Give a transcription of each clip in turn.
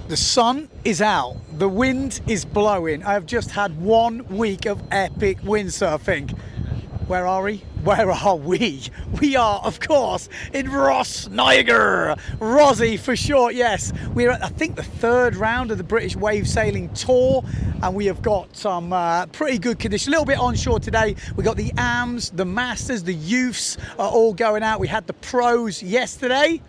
The sun is out, the wind is blowing. I have just had 1 week of epic windsurfing. Where are we? Where are we? We are, of course, in Rhosneigr. Rossi for short, yes. We're at, I think, the 3rd round of the British Wave Sailing Tour, and we have got some pretty good conditions. A little bit onshore today. We got the AMs, the Masters, the Youths are all going out. We had the Pros yesterday.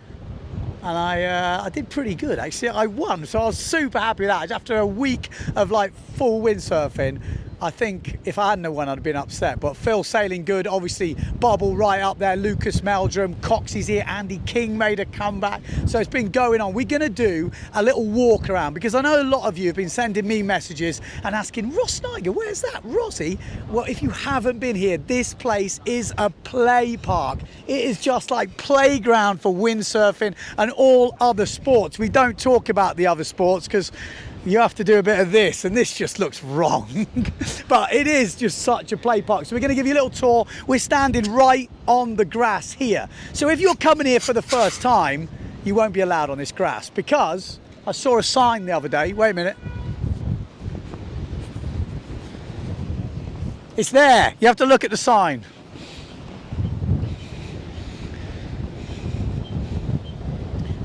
And I did pretty good, actually. I won, so I was super happy with that. After a week of like full windsurfing, I think if I hadn't won, I'd have been upset. But Phil sailing good, obviously Bubble right up there, Lucas Meldrum, Coxey's here, Andy King made a comeback. So it's been going on. We're gonna do a little walk around because I know a lot of you have been sending me messages and asking, Rhosneigr, where's that, Rossi? Well, if you haven't been here, this place is a play park. It is just like playground for windsurfing and all other sports. We don't talk about the other sports because you have to do a bit of this, and this just looks wrong. But it is just such a play park. So we're going to give you a little tour. We're standing right on the grass here. So if you're coming here for the first time, you won't be allowed on this grass because I saw a sign the other day. Wait a minute. It's there. You have to look at the sign.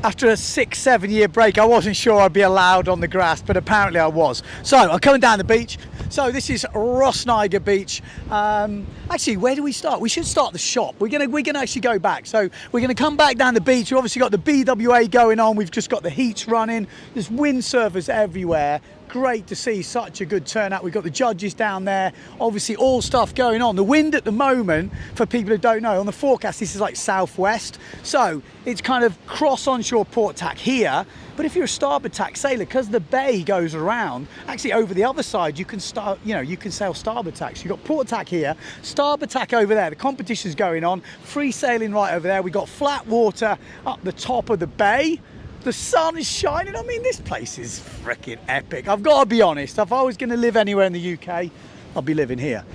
After a 6-7 year break, I wasn't sure I'd be allowed on the grass, but apparently I was. So I'm coming down the beach. So this is Rhosneigr Beach. Actually, where do we start? We should start the shop. We're gonna actually go back. So we're gonna come back down the beach. We've obviously got the BWA going on. We've just got the heats running. There's windsurfers everywhere. Great to see such a good turnout. We've got the judges down there. Obviously all stuff going on. The wind at the moment, for people who don't know, on the forecast this is like southwest. So it's kind of cross onshore port tack here. But if you're a starboard tack sailor, because the bay goes around, actually over the other side you can start, you can sail starboard tack. So you've got port tack here, starboard tack over there. The competition's going on. Free sailing right over there. We've got flat water up the top of the bay. The sun is shining. I mean, this place is freaking epic. I've got to be honest. If I was going to live anywhere in the UK, I'd be living here.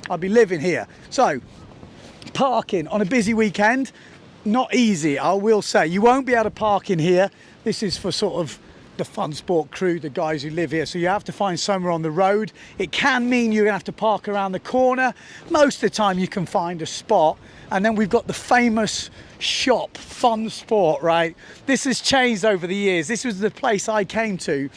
I'd be living here. So, parking on a busy weekend, not easy, I will say. You won't be able to park in here. This is for sort of the fun sport crew, the guys who live here. So you have to find somewhere on the road. It can mean you're going to have to park around the corner. Most of the time you can find a spot. And then we've got the famous shop, Fun Sport, right? This has changed over the years. This was the place I came to.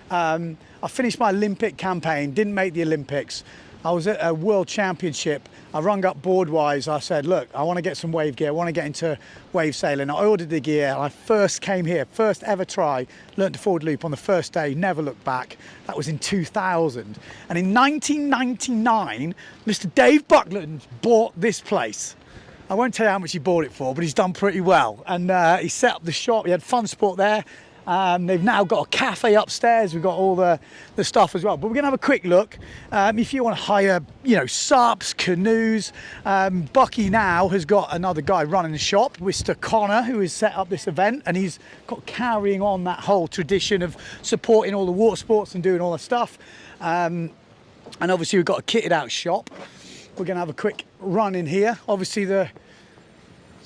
I finished my Olympic campaign, didn't make the Olympics. I was at a world championship. I rung up Boardwise. I said, look, I want to get some wave gear. I want to get into wave sailing. I ordered the gear. And I first came here, first ever try, learned to forward loop on the first day, never looked back. That was in 2000. And in 1999, Mr. Dave Buckland bought this place. I won't tell you how much he bought it for, but he's done pretty well. And he set up the shop. He had Fun Sport there. They've now got a cafe upstairs. We've got all the stuff as well. But we're gonna have a quick look. If you want to hire, SUPs, canoes, Bucky now has got another guy running the shop, Mr. Connor, who has set up this event, and he's got carrying on that whole tradition of supporting all the water sports and doing all the stuff. And obviously we've got a kitted out shop. We're going to have a quick run in here. Obviously the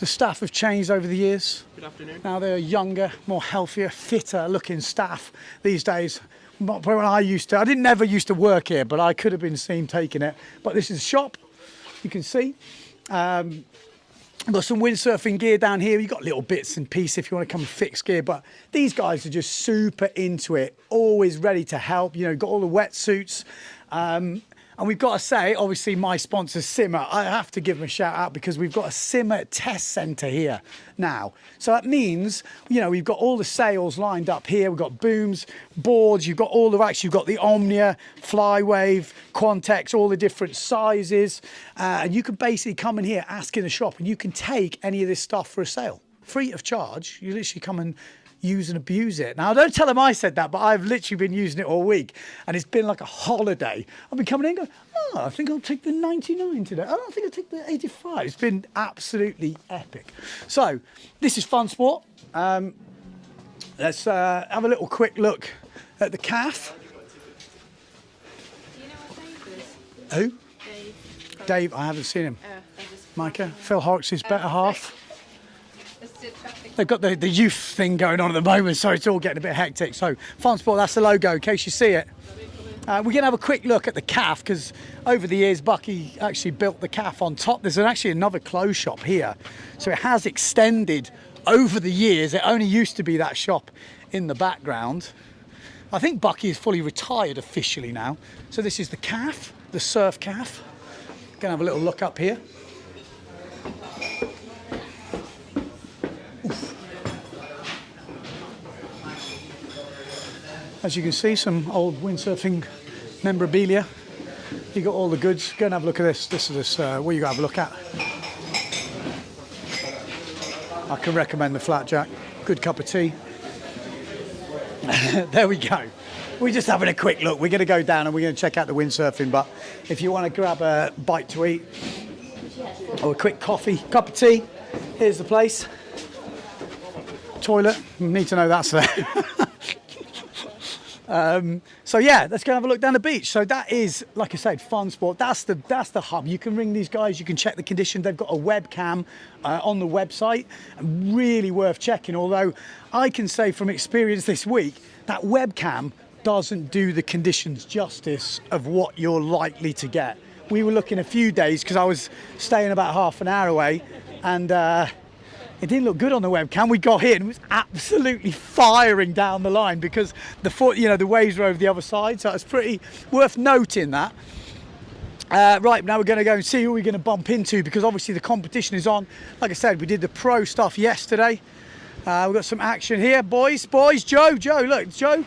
staff have changed over the years. Good afternoon. Now they're younger, more healthier, fitter looking staff these days. When I never used to work here, but I could have been seen taking it. But this is a shop, you can see. I've got some windsurfing gear down here. You've got little bits and pieces if you want to come and fix gear, but these guys are just super into it, always ready to help. Got all the wetsuits. And we've got to say, obviously, my sponsor, Simmer, I have to give them a shout out because we've got a Simmer test centre here now. So that means, we've got all the sails lined up here. We've got booms, boards. You've got all the racks. You've got the Omnia, Flywave, Quantex, all the different sizes. And you can basically come in here, ask in the shop, and you can take any of this stuff for a sail. Free of charge. You literally come and use and abuse it. Now, don't tell them I said that, but I've literally been using it all week, and it's been like a holiday. I've been coming in going, I think I'll take the 99 today. I don't think I'll take the 85. It's been absolutely epic. So, this is Fun Sport. Let's have a little quick look at the calf. Do you know what Dave is? Who? Dave. Dave, I haven't seen him. I just Micah, Phil Horrocks' better half. They've got the youth thing going on at the moment, so it's all getting a bit hectic. So Fun Sport, that's the logo in case you see it. We're going to have a quick look at the calf because over the years Bucky actually built the calf on top. There's actually another clothes shop here, so it has extended over the years. It only used to be that shop in the background. I think Bucky is fully retired officially now. So this is the calf, the surf calf. Going to have a little look up here. Oof. As you can see, some old windsurfing memorabilia. You got all the goods. Go and have a look at this. This is what you got to have a look at. I can recommend the Flatjack. Good cup of tea. There we go. We're just having a quick look. We're going to go down and we're going to check out the windsurfing. But if you want to grab a bite to eat or a quick coffee, cup of tea, here's the place. Toilet. You need to know that's there. So yeah, let's go have a look down the beach. So that is, like I said, Fun Sport. That's the hub. You can ring these guys. You can check the condition. They've got a webcam on the website. Really worth checking. Although I can say from experience this week that webcam doesn't do the conditions justice of what you're likely to get. We were looking a few days because I was staying about half an hour away, and it didn't look good on the webcam. We got here and it was absolutely firing down the line because the waves were over the other side. So it's pretty worth noting that. Right, now we're going to go and see who we're going to bump into because obviously the competition is on. Like I said, we did the pro stuff yesterday. We've got some action here, boys. Joe, look, Joe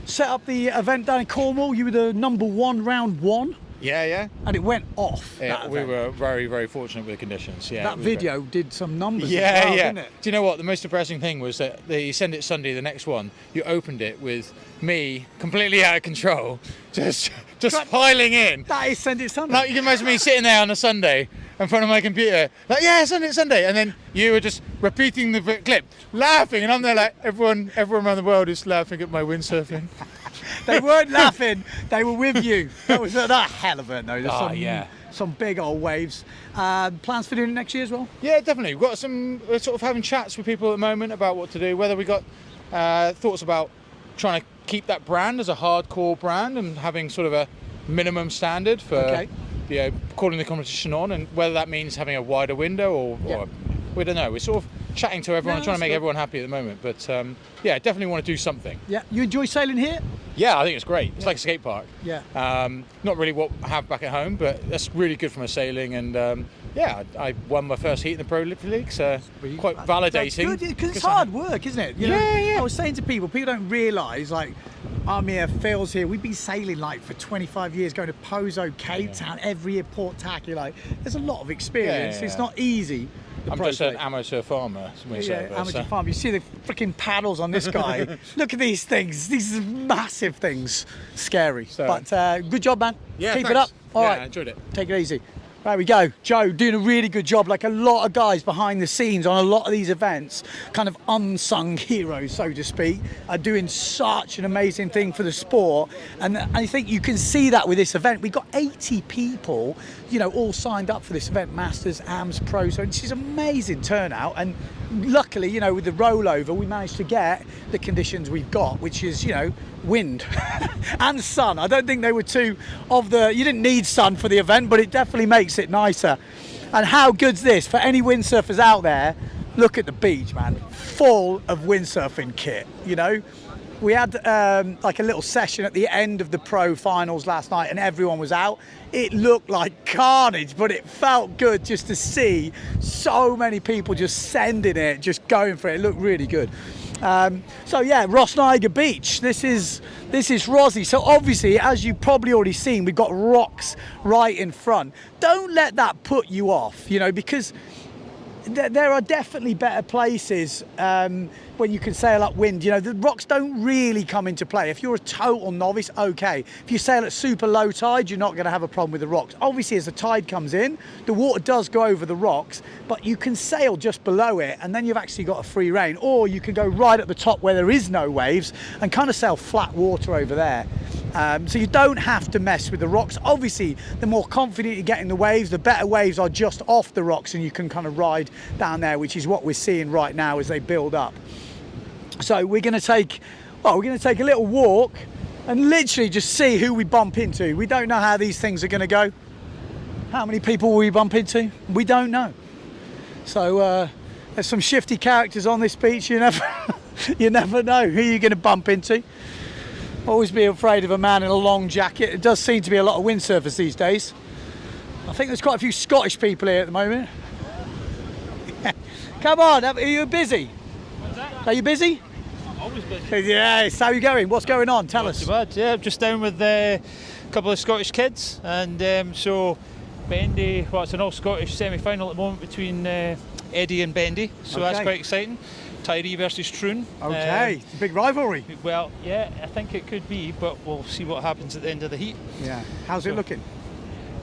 set up the event down in Cornwall. You were the number one round one. Yeah. And it went off. Yeah, we were very, very fortunate with the conditions. Yeah, that video did some numbers. Didn't it? Do you know what? The most depressing thing was that you send it Sunday, the next one, you opened it with me completely out of control, just piling in. That is Send It Sunday. Like you can imagine me sitting there on a Sunday in front of my computer, like, yeah, Send It Sunday, and then you were just repeating the clip, laughing, and I'm there like, everyone around the world is laughing at my windsurfing. They weren't laughing, they were with you. That was that hell of it though. There's some big old waves. Plans for doing it next year as well? Yeah, definitely. We're sort of having chats with people at the moment about what to do, whether we got thoughts about trying to keep that brand as a hardcore brand and having sort of a minimum standard for calling the competition on, and whether that means having a wider window or we don't know. We're sort of chatting to everyone, trying to make everyone happy at the moment. But definitely want to do something. Yeah, you enjoy sailing here? Yeah, I think it's great. It's like a skate park. Yeah. Not really what I have back at home, but that's really good for my sailing. And I won my first heat in the Pro League, so quite validating. That's good, because it's hard work, isn't it? You know, I was saying to people don't realise, like, I'm here, Phil's here. We've been sailing like for 25 years, going to Pozo, Cape Town, every year, Port Tack. You're like, there's a lot of experience. It's not easy. I'm just an amateur farmer. Amateur farmer. You see the freaking paddles on this guy. Look at these things. These are massive things. Scary. But good job, man. Yeah, Keep it up. All right. I enjoyed it. Take it easy. There we go. Joe doing a really good job. Like a lot of guys behind the scenes on a lot of these events, kind of unsung heroes, so to speak, are doing such an amazing thing for the sport. And I think you can see that with this event. We've got 80 people, all signed up for this event, Masters, AMs, Pro. So it's just amazing turnout. And luckily, with the rollover, we managed to get the conditions we've got, which is, wind and sun. I don't think they were you didn't need sun for the event, but it definitely makes it nicer. And how good's this for any windsurfers out there? Look at the beach, man, full of windsurfing kit. We had like a little session at the end of the pro finals last night and everyone was out. It looked like carnage, but it felt good just to see so many people just sending it, just going for it. It looked really good. Rhosneigr Beach. This is Rossi. So obviously, as you've probably already seen, we've got rocks right in front. Don't let that put you off, because there are definitely better places, when you can sail upwind. You know, the rocks don't really come into play. If you're a total novice, okay. If you sail at super low tide, you're not going to have a problem with the rocks. Obviously, as the tide comes in, the water does go over the rocks, but you can sail just below it, and then you've actually got a free rein. Or you can go right at the top where there is no waves and kind of sail flat water over there. So you don't have to mess with the rocks. Obviously, the more confident you get in the waves, the better waves are just off the rocks, and you can kind of ride down there, which is what we're seeing right now as they build up. So we're going to take a little walk and literally just see who we bump into. We don't know how these things are going to go. How many people will we bump into? We don't know. So there's some shifty characters on this beach. You never know who you're going to bump into. Always be afraid of a man in a long jacket. It does seem to be a lot of windsurfers these days. I think there's quite a few Scottish people here at the moment. Come on, are you busy? What's that? Are you busy? I'm always busy. Yes, how are you going? What's going on? Tell us. Not too bad. Yeah, I'm just down with a couple of Scottish kids, and so Bendy, well, it's an all-Scottish semi-final at the moment between Eddie and Bendy, so that's quite exciting. Tyree versus Troon. Okay, it's a big rivalry. Well, yeah, I think it could be, but we'll see what happens at the end of the heat. Yeah. How's it looking?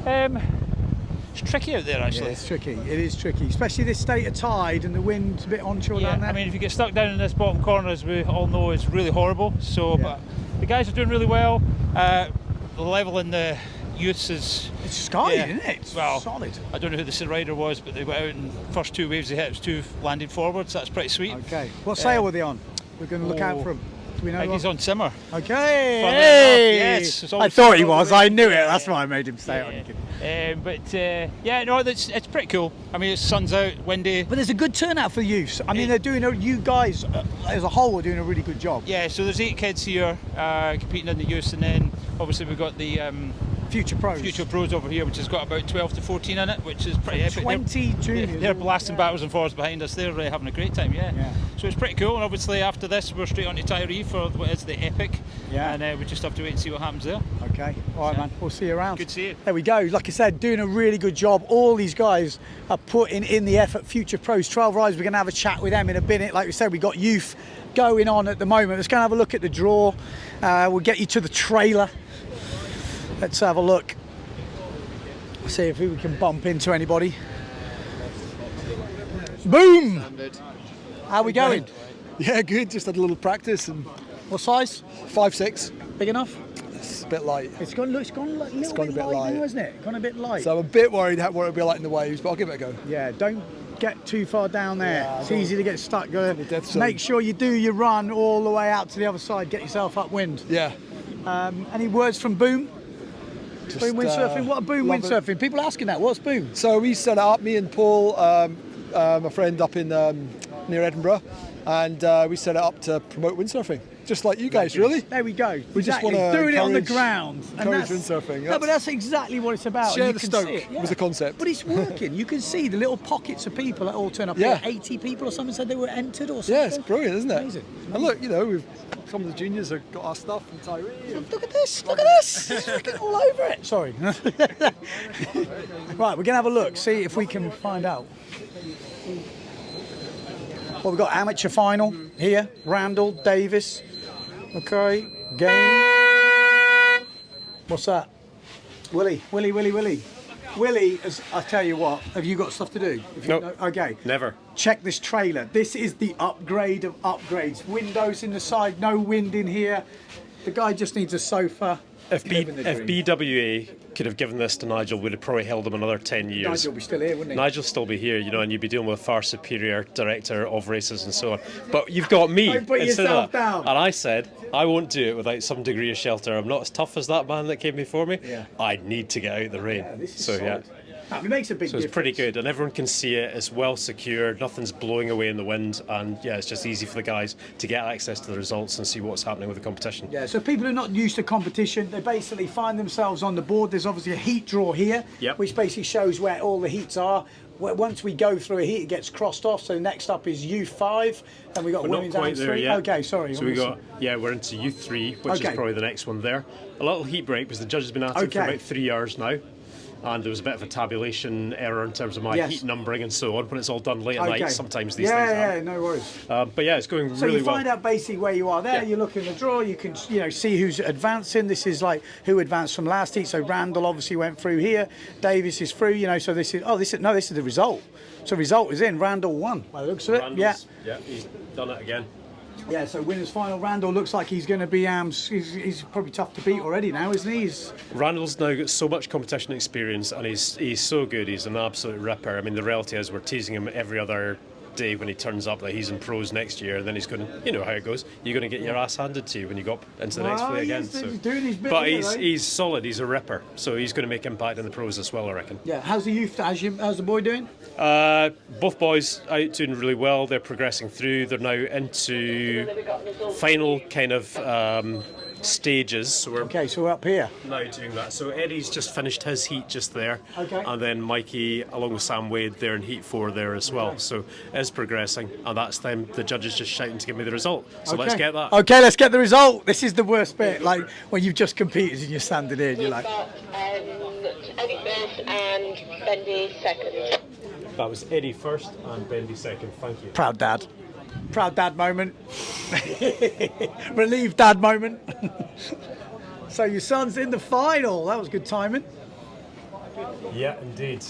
It's tricky out there, actually. Yeah, it's tricky. It is tricky, especially this state of tide and the wind a bit onshore down there. I mean, if you get stuck down in this bottom corner, as we all know, is really horrible. So, but the guys are doing really well. The level in the youths is... It's sky, isn't it? It's solid. I don't know who the rider was, but they went out in the first two waves they hit, it was two landing forwards. That's pretty sweet. Okay. What sail were they on? We're going to look out for him. Do we know? I think he's on Simmer. Okay. Hey! Yes. I thought he was. I knew it. That's why I made him say it. It's pretty cool. I mean, it's sun's out, windy. But there's a good turnout for youth. I mean, you guys as a whole are doing a really good job. Yeah, so there's 8 kids here competing in the youth, and then obviously we've got the Future Pros over here, which has got about 12 to 14 in it, which is pretty epic. 20 juniors. They're blasting backwards and forwards behind us. They're having a great time, yeah. So it's pretty cool, and obviously after this we're straight on to Tyree for what is the Epic. Yeah. And we just have to wait and see what happens there. Okay. All right, man. We'll see you around. Good to see you. There we go. Like I said, doing a really good job. All these guys are putting in the effort. Future Pros, 12 rides. We're going to have a chat with them in a minute. Like we said, we got youth going on at the moment. Let's go and have a look at the draw. We'll get you to the trailer. Let's have a look. See if we can bump into anybody. Boom! How are we going? Yeah, good. Just had a little practice. And what size? 5'6". Big enough? It's a bit light. It's gone a bit light now, isn't it? Gone a bit light. So I'm a bit worried what it'll be like in the waves, but I'll give it a go. Yeah, don't get too far down there. Yeah, it's easy to get stuck. Make Make sure you do your run all the way out to the other side. Get yourself upwind. Yeah. Any words from Boom? Boom windsurfing? What a Boom windsurfing? It. People are asking that. What's Boom? So we set it up, me and Paul, my friend up in near Edinburgh, and we set it up to promote windsurfing. Just like you guys, really. There we go. We just want to doing it on the ground. Encourage windsurfing. No, but that's exactly what it's about. Share the stoke was the concept. But it's working. You can see the little pockets of people that all turn up. Yeah. 80 people or something said they were entered or something. Yeah, it's brilliant, isn't it? Amazing. And look, some of the juniors have got our stuff from Tyree. Look at this. Look at this. It's freaking all over it. Sorry. Right, we're going to have a look, see if we can find out. Well, we've got amateur final here. Randall, Davis. Okay, game. What's that? Willie. Willie, I tell you what, have you got stuff to do? Nope. Okay. Never. Check this trailer. This is the upgrade of upgrades. Windows in the side, no wind in here. The guy just needs a sofa. If BWA could have given this to Nigel, would have probably held him another 10 years. Nigel would be still here, wouldn't he? Nigel still be here, and you'd be dealing with a far superior director of races and so on. But you've got me. Don't put instead yourself of that. down. And I said, I won't do it without some degree of shelter. I'm not as tough as that man that came before me. Yeah. I need to get out of the rain. Yeah, this is so, solid. It makes a big So difference. it's pretty good, and everyone can see it. It's well secured, nothing's blowing away in the wind, and yeah, it's just easy for the guys to get access to the results and see what's happening with the competition. Yeah, so people who are not used to competition, they basically find themselves on the board. There's obviously a heat draw here, which basically shows where all the heats are. Once we go through a heat, it gets crossed off. So next up is U5, and we got We're women's not quite and there three. yet. Okay, sorry. So we're into U3, which is probably the next one there. A little heat break because the judge has been at it for about 3 hours now. and there was a bit of a tabulation error in terms of my Yes. heat numbering and so on when it's all done late at Okay. night. Sometimes these yeah, things yeah, happen. no worries. But yeah, it's going So really you well. find out basically where you are there. Yeah. You look in the draw. You can see who's advancing. This is like who advanced from last heat. So Randall obviously went through here. Davis is through. So this is this is the result. So result is in. Randall won by the looks of it. Randall's- yeah, he's done it again. Yeah. So winners final. Randall looks like he's going to be he's probably tough to beat already now, isn't he? Randall's now got so much competition experience, and he's so good. He's an absolute ripper. I mean, the reality is we're teasing him every other day when he turns up that he's in pros next year, and then he's going to, you know how it goes. You're going to get your ass handed to you when you go up into the next Well, play again. he's So. doing his bit, But isn't he, he's solid. He's a ripper, so he's going to make impact in the pros as well, I reckon. Yeah. How's the youth? How's the boy doing? Both boys out doing really well. They're progressing through. They're now into final kind of stages. So we're Okay. So we're up here. now doing that. So Eddie's just finished his heat just there. Okay. And then Mikey, along with Sam Wade, they're in heat 4 there as well. So is progressing, and that's them. The judges just shouting to give me the result. So let's get that. Okay, let's get the result. This is the worst bit. Like when you've just competed and you're standing here and you're like, Eddie first and Bendy second. That was Eddie first and Bendy second. Thank you. proud dad. Proud dad moment. Relieved dad moment. So your son's in the final. That was good timing. Yeah, indeed.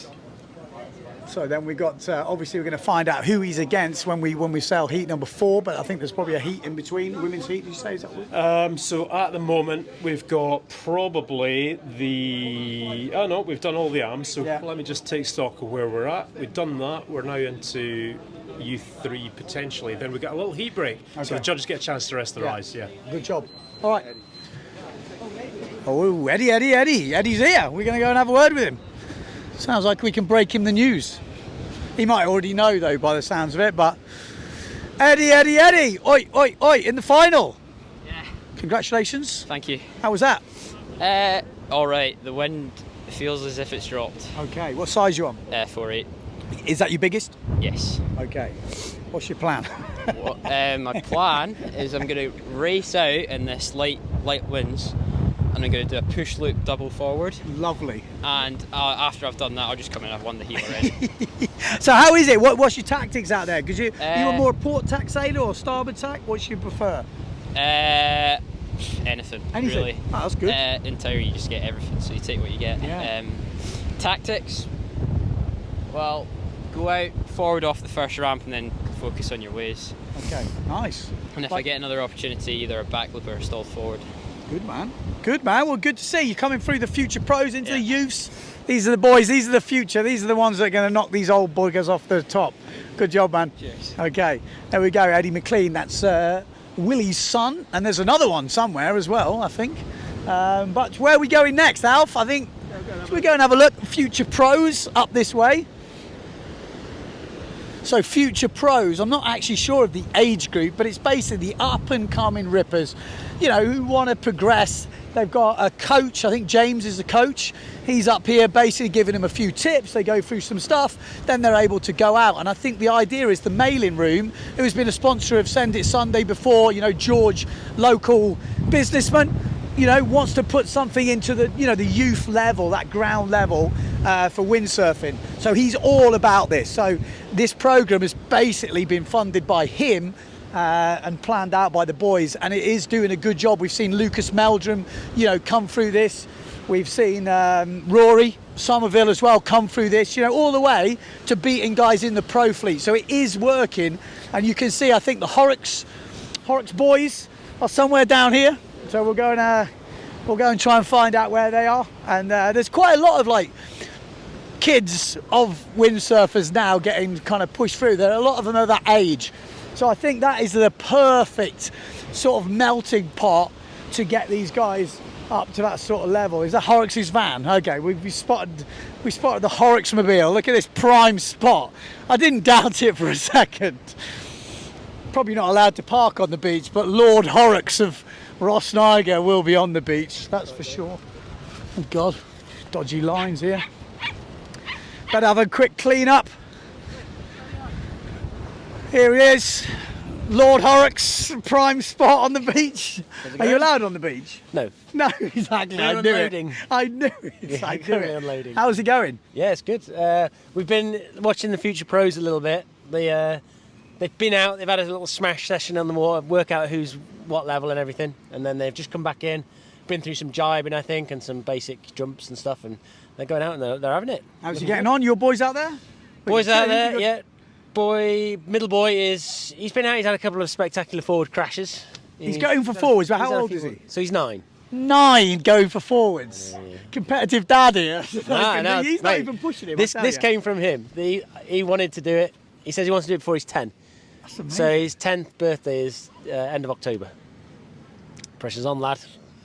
So then we got obviously we're going to find out who he's against when we sell heat number 4. But I think there's probably a heat in between. Women's heat. Did you say is that what? So at the moment we've got probably the. Oh no, we've done all the arms. So Yeah. let me just take stock of where we're at. We've done that. We're now into youth 3 potentially. Then we got a little heat break, so Okay. the judges get a chance to rest their eyes. Yeah. Good job. All right. Oh, Eddie. Eddie's here. We're going to go and have a word with him. Sounds like we can break him the news. He might already know, though, by the sounds of it, but... Eddie! Oi, in the final! Yeah. Congratulations. Thank you. How was that? All right. The wind feels as if it's dropped. Okay, what size you on? 4.8. Is that your biggest? Yes. Okay. What's your plan? My plan is I'm going to race out in this light winds, and I'm going to do a push loop double forward. Lovely. And after I've done that, I'll just come in. I've won the heat already. So how is it? What's your tactics out there? Because you a more port tack sailor or starboard tack? What do you prefer? Anything. Really. Oh, that's good. In Tower, you just get everything, so you take what you get. Yeah. Tactics. Well, go out forward off the first ramp and then focus on your ways. Okay, nice. And if I get another opportunity, either a backflip or a stall forward. Good man. Well, good to see you coming through the future pros into the Yeah. youths. These are the boys. These are the future. These are the ones that are going to knock these old buggers off the top. Good job, man. Cheers. Okay, there we go. Eddie McLean. That's Willie's son, and there's another one somewhere as well, I think. But where are we going next, Alf? I think should we go and have a look? Future pros up this way. So future pros, I'm not actually sure of the age group, but it's basically the up and coming rippers, you know, who want to progress. They've got a coach, I think James is the coach. He's up here basically giving them a few tips. They go through some stuff, then they're able to go out. And I think the idea is the mailing room, who's been a sponsor of Send It Sunday before, you know, George, local businessman, you know, wants to put something into the, you know, the youth level, that ground level for windsurfing. So he's all about this. So this program has basically been funded by him and planned out by the boys, and it is doing a good job. We've seen Lucas Meldrum, you know, come through this. We've seen Rory Somerville as well come through this, you know, all the way to beating guys in the pro fleet. So it is working, and you can see, I think the Horrocks boys are somewhere down here. So we'll go and try and find out where they are. And there's quite a lot of like kids of windsurfers now getting kind of pushed through. There are a lot of them are that age. So I think that is the perfect sort of melting pot to get these guys up to that sort of level. Is that Horrocks' van? Okay, we spotted the Horrocks mobile. Look at this prime spot. I didn't doubt it for a second. Probably not allowed to park on the beach, but Lord Horrocks of Rhosneigr will be on the beach, that's for sure. Oh God, dodgy lines here. Better have a quick clean up. Here he is, Lord Horrocks prime spot on the beach. Are you allowed on the beach? No. No, exactly. We're I knew unloading. it. I knew it. Yeah, I knew currently it. unloading. How's it going? Yeah, it's good. We've been watching the Future Pros a little bit. They've been out, they've had a little smash session on the water, work out who's what level and everything, and then they've just come back in, been through some jibing, I think, and some basic jumps and stuff, and they're going out and they're having it. How's he getting on? Your boys out there? Boys out there, yeah. Middle boy he's been out, he's had a couple of spectacular forward crashes. He's going for forwards, but how old is he? So he's 9. 9 going for forwards. Yeah. Competitive dad here. No, he's not even pushing him. This came from him. He wanted to do it. He says he wants to do it before he's 10. That's amazing. So his 10th birthday is end of October. Pressure's on, lad.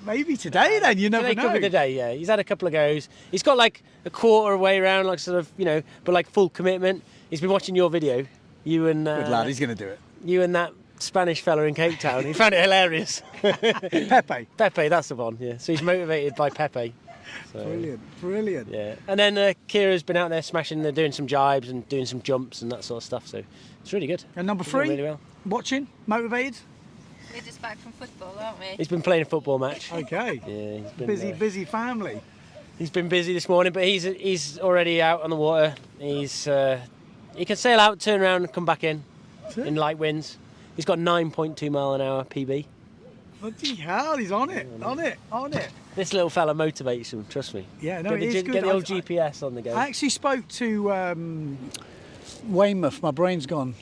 Maybe today then, you never know. Today could be the day, yeah. He's had a couple of goes. He's got like a quarter way around, like sort of, but like full commitment. He's been watching your video. You and... Good lad, he's going to do it. You and that Spanish fella in Cape Town. He found it hilarious. Pepe. Pepe, that's the one, yeah. So he's motivated by Pepe. So, Brilliant. Yeah. And then Kira's been out there smashing, they're doing some jibes and doing some jumps and that sort of stuff. So it's really good. And number He's doing 3, really well. watching, motivated? We're just back from football, aren't we? He's been playing a football match. Okay. Yeah, he's been busy family. He's been busy this morning, but he's already out on the water. He can sail out, turn around, and come back in light winds. He's got 9.2 mile an hour PB. Bloody hell, he's on it. This little fella motivates him, trust me. Yeah, no, it is good. Get the old GPS on the go. I actually spoke to Weymouth, my brain's gone.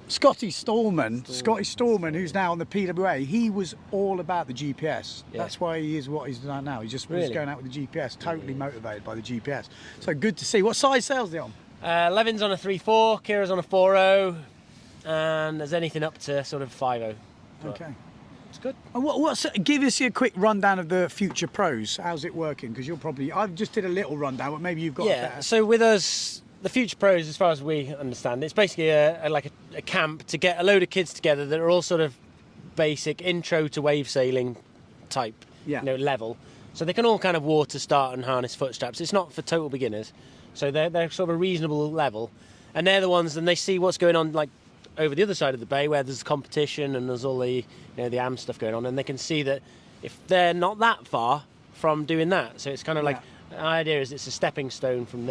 Scotty Stallman, who's now on the PWA, he was all about the GPS. Yeah. That's why he is what he's done now. He just was Really? going out with the GPS, totally motivated by the GPS. So good to see. What size sail's he on? Levin's on a 3.4, Kira's on a 4.0, and there's anything up to sort of 5.0. Okay. It's good. And give us a quick rundown of the Future Pros. How's it working? Because I've just did a little rundown, but maybe you've got a better. So with us, the Future Pros, as far as we understand, it's basically a camp to get a load of kids together that are all sort of basic intro to wave sailing type level. So they can all kind of water start and harness foot straps. It's not for total beginners. So they're sort of a reasonable level. And they're the ones, and they see what's going on like over the other side of the bay where there's competition and there's all the the AM stuff going on, and they can see that if they're not that far from doing that. So it's kind of like, the idea is it's a stepping stone from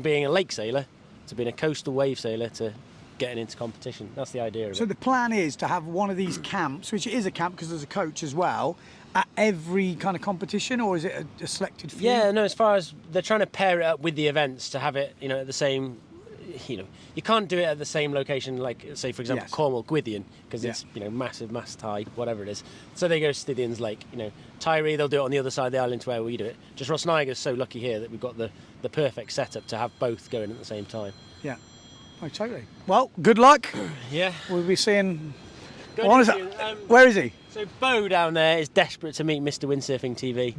being a lake sailor to being a coastal wave sailor to getting into competition. That's the idea of it. So the plan is to have one of these camps, which is a camp because there's a coach as well, at every kind of competition, or is it a selected few? Yeah, no, as far as they're trying to pair it up with the events to have it, at the same, you can't do it at the same location, like, say, for example, Cornwall, Gwythian, because it's, massive mast tide, whatever it is. So they go to Stithians Lake, Tyree, they'll do it on the other side of the island to where we do it. Just Rhosneigr is so lucky here that we've got the perfect setup to have both going at the same time. Yeah. Oh, totally. Well, good luck. Yeah. We'll be seeing... Where is he? So Bo down there is desperate to meet Mr. Windsurfing.TV.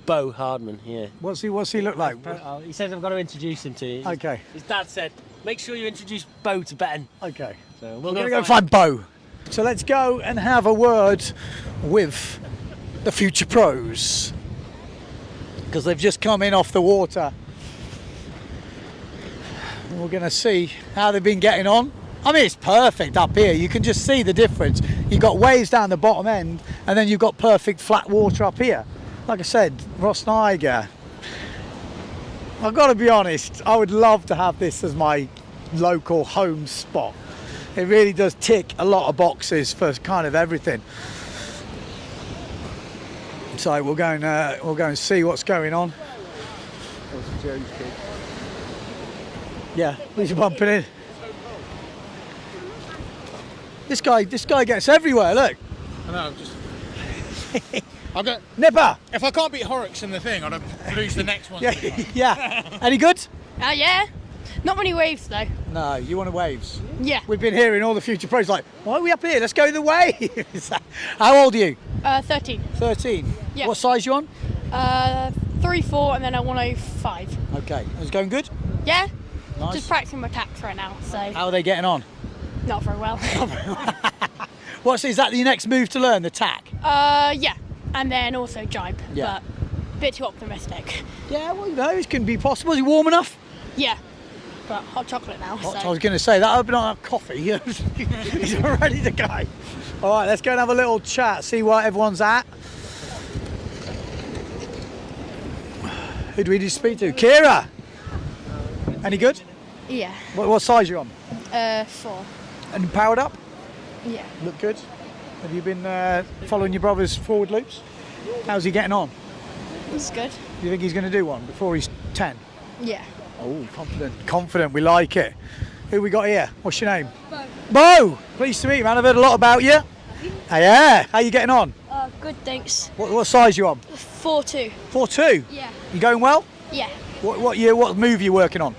Bo Hardman, yeah. What's he look like? He says I've got to introduce him to you. Okay. His dad said, make sure you introduce Bo to Ben. Okay. So we're going to go find Bo. So let's go and have a word with the Future Pros, because they've just come in off the water. We're going to see how they've been getting on. I mean, it's perfect up here. You can just see the difference. You've got waves down the bottom end, and then you've got perfect flat water up here. Like I said, Rhosneigr. I've got to be honest, I would love to have this as my local home spot. It really does tick a lot of boxes for kind of everything. So we'll go and see what's going on. Yeah, he's bumping in. This guy gets everywhere. Look. I know. I've got Nipper. If I can't beat Horrocks in the thing, I'd lose the next one. Yeah. Any good? Yeah. Not many waves though. No, you want the waves? Yeah. We've been hearing all the Future Pros like, why are we up here? Let's go the waves. How old are you? 13. 13. Yeah. What size you on? 3.4 and then a 105. Okay. Is it going good? Yeah. Nice. Just practicing my tacks right now. So. How are they getting on? Not very well. Is that your next move to learn, the tack? Yeah. And then also jibe. Yeah. But a bit too optimistic. Yeah, well, it can be possible. Is it warm enough? Yeah. got hot chocolate now. I was going to say that open up coffee. He's ready to go. All right, let's go and have a little chat, see where everyone's at. Who do we need to speak to? Kira! Any good? Yeah. What size are you on? 4. And powered up? Yeah. Look good? Have you been following your brother's forward loops? How's he getting on? It's good. Do you think he's going to do one before he's 10? Yeah. Oh, confident. Confident, we like it. Who we got here? What's your name? Bo! Pleased to meet you, man. I've heard a lot about you. Oh, yeah. How you getting on? Good, thanks. What size are you on? 4-2. 4'2"? Yeah. You going well? Yeah. What move are you working on?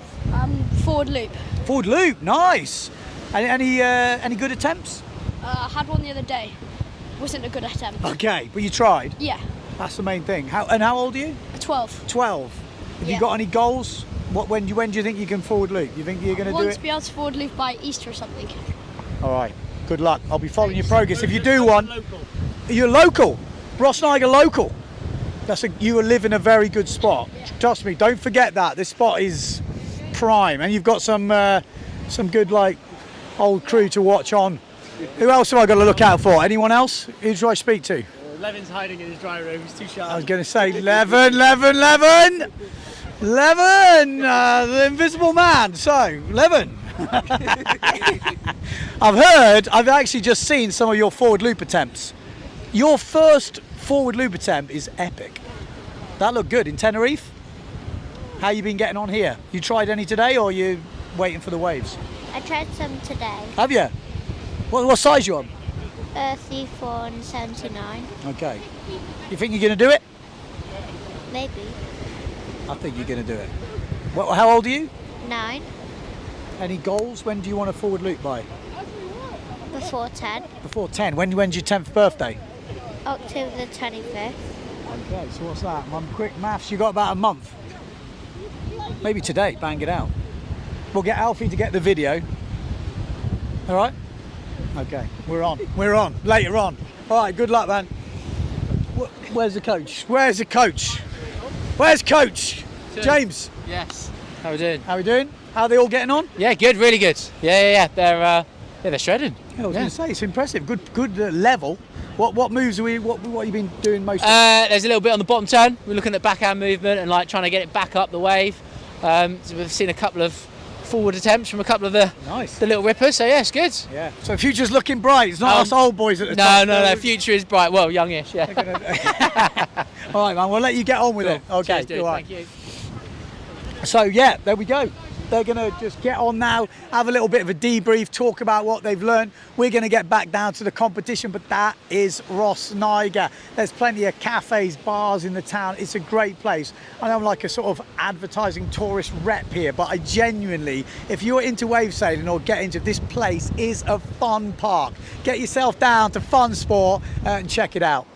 Forward loop. Forward loop, nice. Any good attempts? I had one the other day. Wasn't a good attempt. Okay, but you tried? Yeah. That's the main thing. How old are you? 12. 12. Have Yeah. you got any goals? When do you think you can forward loop? You think you're going to do Want it? to be able to forward loop by Easter or something. All right. Good luck. I'll be following your progress. If you do one, you're local. Rhosneigr local. You live in a very good spot. Trust me. Don't forget that. This spot is prime, and you've got some good old crew to watch on. Who else have I got to look out for? Anyone else? Who do I speak to? Levin's hiding in his dry room. He's too sharp. I was going to say Levin, the invisible man. So, Levin. I've actually just seen some of your forward loop attempts. Your first forward loop attempt is epic. That looked good in Tenerife. How you been getting on here? You tried any today, or are you waiting for the waves? I tried some today. Have you? What size you on? 34 and 79. Okay. You think you're going to do it? Maybe. I think you're going to do it. How old are you? 9. Any goals? When do you want a forward loop by? Before 10. Before 10. When's your 10th birthday? October the 25th. Okay, so what's that? Quick maths, you got about a month. Maybe today, bang it out. We'll get Alfie to get the video. All right? Okay, we're on. Later on. All right, good luck, man. Where's the coach? Where's Coach? James. Yes. How we doing? How are they all getting on? Yeah, good, really good. Yeah. They're shredded. Yeah, I was going to say, it's impressive. Good level. What moves what have you been doing most of? There's a little bit on the bottom turn. We're looking at backhand movement and trying to get it back up the wave. So we've seen a couple of forward attempts from a couple of the little rippers. So yeah, it's good. Yeah. So future's looking bright. It's not us old boys at the top. No. Future is bright. Well, youngish. Yeah. All right, man. We'll let you get on with it. Okay. Cheers, dude. All right. Thank you. So yeah, there we go. They're going to just get on now, have a little bit of a debrief, talk about what they've learned. We're going to get back down to the competition, but that is Rhosneigr. There's plenty of cafes, bars in the town. It's a great place. I know I'm like a sort of advertising tourist rep here, but I genuinely, if you're into wave sailing or get into this place, is a fun park. Get yourself down to Fun Sport and check it out.